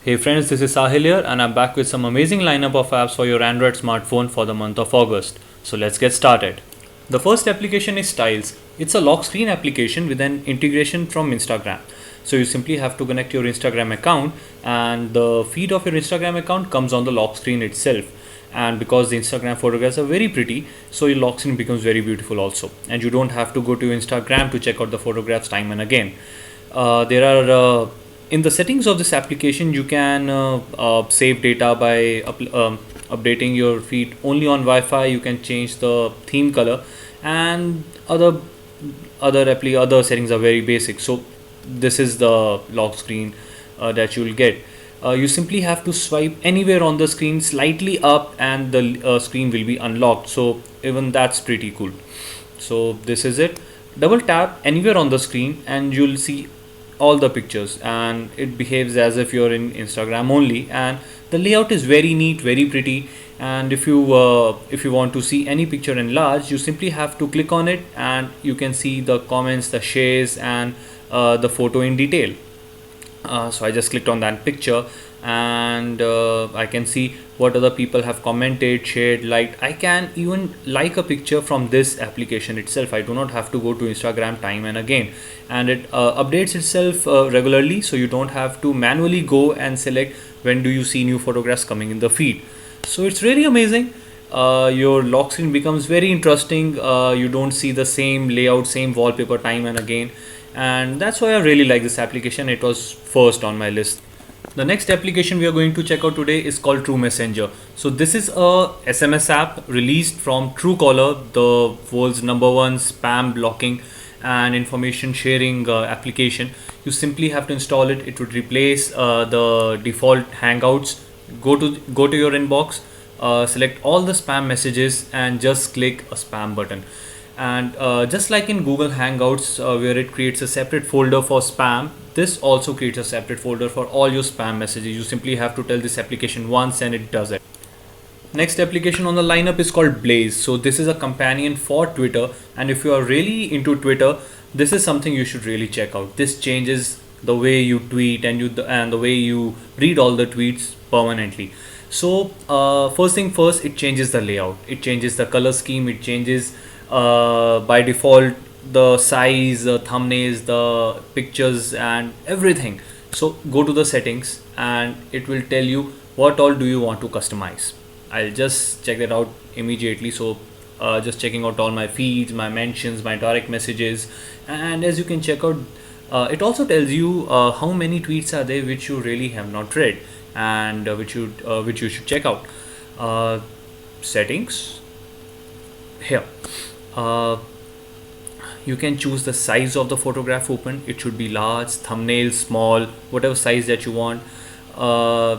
Hey friends, this is Sahil here and I'm back with some amazing lineup of apps for your Android smartphone for the month of August. So let's get started. The first application is Styles. It's a lock screen application with an integration from Instagram. So you simply have to connect your Instagram account and the feed of your Instagram account comes on the lock screen itself. And because the Instagram photographs are very pretty, so your lock screen becomes very beautiful also. And you don't have to go to Instagram to check out the photographs time and again. There are In the settings of this application you can save data by updating your feed only on Wi-Fi. You can change the theme color and other settings are very basic. So this is the lock screen that you will get. You simply have to swipe anywhere on the screen slightly up and the screen will be unlocked. So even that's pretty cool. So this is it. Double tap anywhere on the screen and you'll see all the pictures, and it behaves as if you're in Instagram only. And the layout is very neat, very pretty. And if you want to see any picture in large, you simply have to click on it and you can see the comments, the shares, and the photo in detail. So I just clicked on that picture and I can see what other people have commented, shared, liked. I can even like a picture from this application itself. I do not have to go to Instagram time and again, and it updates itself regularly, so you don't have to manually go and select when do you see new photographs coming in the feed. So it's really amazing. Your lock screen becomes very interesting. You don't see the same layout, same wallpaper time and again, and that's why I really like this application. It was first on my list. The next application we are going to check out today is called True Messenger. So this is a SMS app released from Truecaller, the world's #1 spam blocking and information sharing application. You simply have to install it. It would replace the default Hangouts. Go to your inbox, select all the spam messages and just click a spam button. And just like in Google Hangouts, where it creates a separate folder for spam, this also creates a separate folder for all your spam messages. You simply have to tell this application once and it does it. Next application on the lineup is called Blaze. So this is a companion for Twitter, and if you are really into Twitter, this is something you should really check out. This changes the way you tweet and the way you read all the tweets permanently. So first thing first, it changes the layout. It changes the color scheme. It changes by default the size, the thumbnails, the pictures, and everything. So go to the settings and it will tell you what all do you want to customize. I'll just check that out immediately. So just checking out all my feeds, my mentions, my direct messages, and as you can check out, it also tells you how many tweets are there which you really have not read, and which you should check out. Settings here. Uh, you can choose the size of the photograph open. It should be large, thumbnail small, whatever size that you want. uh,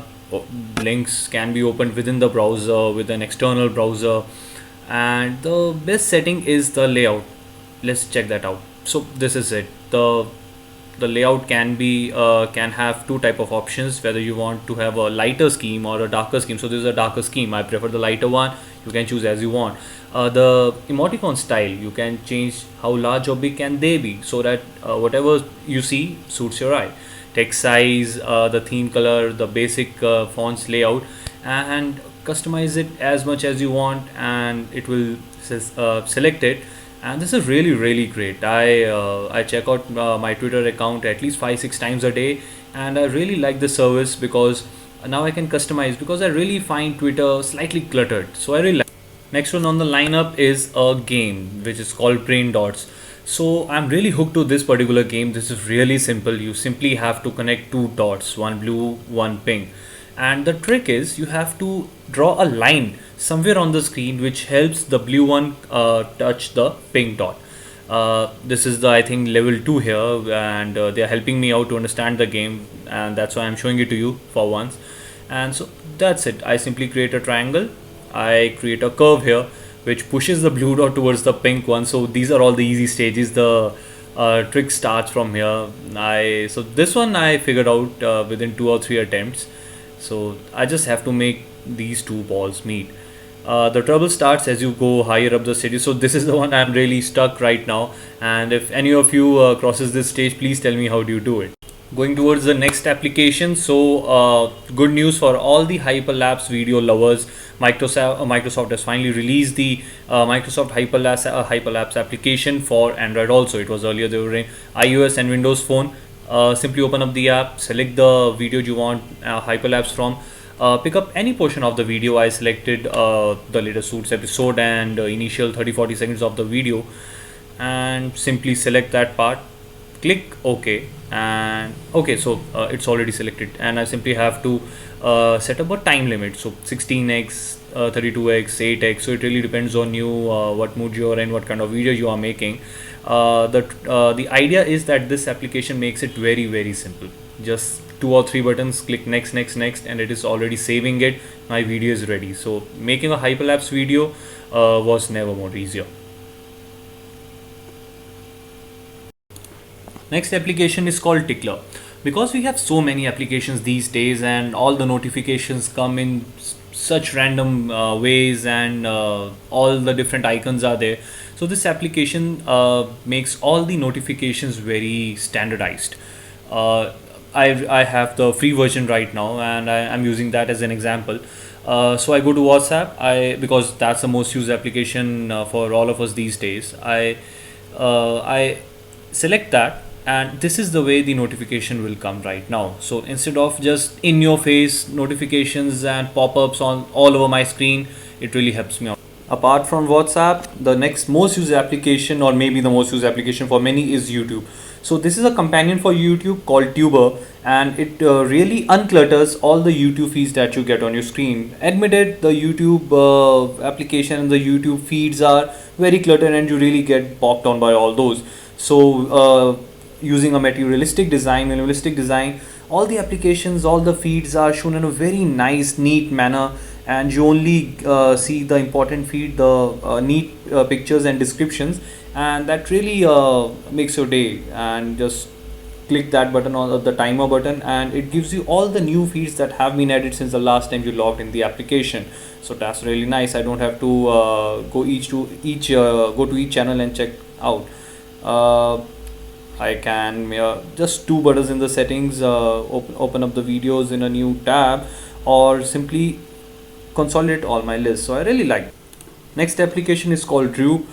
Links can be opened within the browser with an external browser, and the best setting is the layout. Let's check that out. So this is it. The layout can have two type of options, whether you want to have a lighter scheme or a darker scheme. So this is a darker scheme. I prefer the lighter one. You can choose as you want. The emoticon style, you can change how large or big can they be, so that whatever you see suits your eye. Text size, the theme color, the basic fonts layout, and customize it as much as you want, and it will select it. And this is really great. I check out my Twitter account at least 5-6 times a day, and I really like the service because now I can customize, because I really find Twitter slightly cluttered. So I really like. Next one on the lineup is a game which is called Brain Dots. So I'm really hooked to this particular game. This is really simple. You simply have to connect two dots, one blue, one pink. And the trick is you have to draw a line somewhere on the screen which helps the blue one touch the pink dot. This is the, I think, level 2 here, and they are helping me out to understand the game, and that's why I'm showing it to you for once. And so that's it. I simply create a triangle. I create a curve here which pushes the blue dot towards the pink one. So these are all the easy stages. The trick starts from here. So this one I figured out within 2 or 3 attempts. So I just have to make these two balls meet. The trouble starts as you go higher up the stage. So this is the one I'm really stuck right now. And if any of you crosses this stage, please tell me how do you do it. Going towards the next application. So good news for all the hyperlapse video lovers. Microsoft has finally released the Microsoft hyperlapse application for Android also. It was earlier they were in iOS and Windows phone. Simply open up the app, select the video you want hyperlapse from, pick up any portion of the video. I selected the latest Suits episode and initial 30-40 seconds of the video, and simply select that part, click OK. And okay, so it's already selected, and I simply have to set up a time limit, so 16x, 32x, 8x. So it really depends on you, what mood you're in, what kind of video you are making. The idea is that this application makes it very very simple. Just two or three buttons, click next, next, next, and it is already saving it. My video is ready. So making a hyperlapse video was never more easier. Next application is called Tickler. Because we have so many applications these days and all the notifications come in such random ways, and all the different icons are there. So this application makes all the notifications very standardized. Uh, I have the free version right now, and I'm using that as an example. So I go to WhatsApp, because that's the most used application for all of us these days. I select that, and this is the way the notification will come right now. So instead of just in your face notifications and pop-ups on all over my screen, it really helps me out. Apart from WhatsApp, the next most used application, or maybe the most used application for many, is YouTube. So this is a companion for YouTube called Tuber, and it really unclutters all the YouTube feeds that you get on your screen. Admitted, the YouTube application and the YouTube feeds are very cluttered, and you really get bogged down by all those. So using a minimalistic design, all the applications, all the feeds are shown in a very nice, neat manner, and you only see the important feed, the neat pictures and descriptions, and that really makes your day. And just click that button, on the timer button, and it gives you all the new feeds that have been added since the last time you logged in the application. So that's really nice. I don't have to go to each channel and check out. I can just two buttons in the settings, open up the videos in a new tab, or simply consolidate all my lists. So I really like. Next application is called Droop.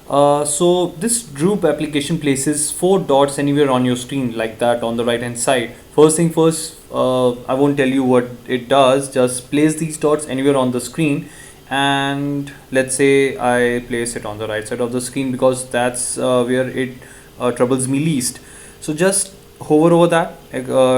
So this Droop application places four dots anywhere on your screen, like that on the right hand side. First thing first, I won't tell you what it does. Just place these dots anywhere on the screen, and let's say I place it on the right side of the screen, because that's where it troubles me least. So just hover over that,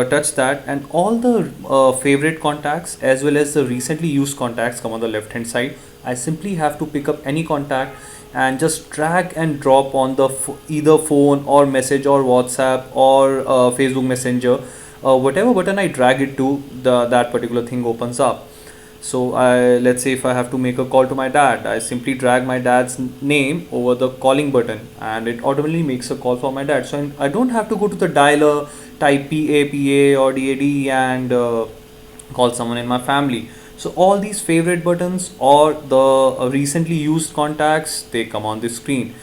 touch that, and all the favorite contacts as well as the recently used contacts come on the left hand side. I simply have to pick up any contact and just drag and drop on the either phone or message or WhatsApp or Facebook Messenger. Whatever button I drag it to, that particular thing opens up. So let's say if I have to make a call to my dad, I simply drag my dad's name over the calling button, and it automatically makes a call for my dad. So I don't have to go to the dialer, type PA or DAD, and call someone in my family. So all these favorite buttons or the recently used contacts, they come on the screen.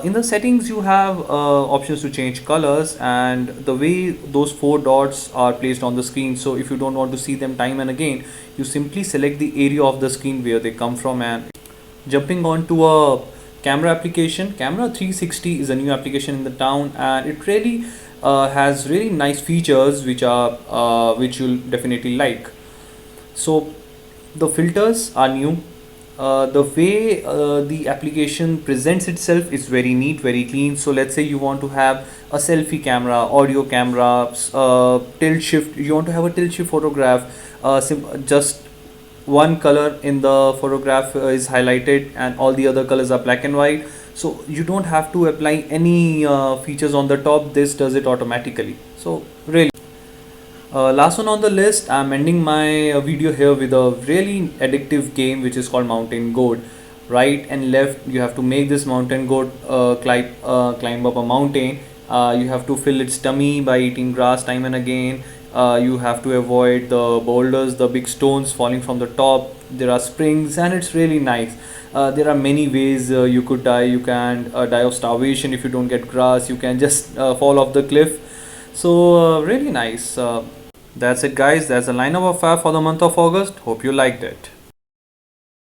In the settings, you have options to change colors and the way those four dots are placed on the screen. So if you don't want to see them time and again, you simply select the area of the screen where they come from. And jumping on to a camera application, Camera 360 is a new application in the town, and it really has really nice features which you'll definitely like. So the filters are new. The way the application presents itself is very neat, very clean. So let's say you want to have a selfie camera, audio camera, tilt shift. You want to have a tilt shift photograph. Just one color in the photograph is highlighted, and all the other colors are black and white. So you don't have to apply any features on the top. This does it automatically. So really. Last one on the list, I'm ending my video here with a really addictive game which is called Mountain Goat. Right and left, you have to make this mountain goat climb up a mountain. You have to fill its tummy by eating grass time and again. You have to avoid the boulders, the big stones falling from the top. There are springs, and it's really nice. There are many ways you could die. You can die of starvation if you don't get grass. You can just fall off the cliff. So really nice. That's it, guys. That's the lineup of fab for the month of August. Hope you liked it.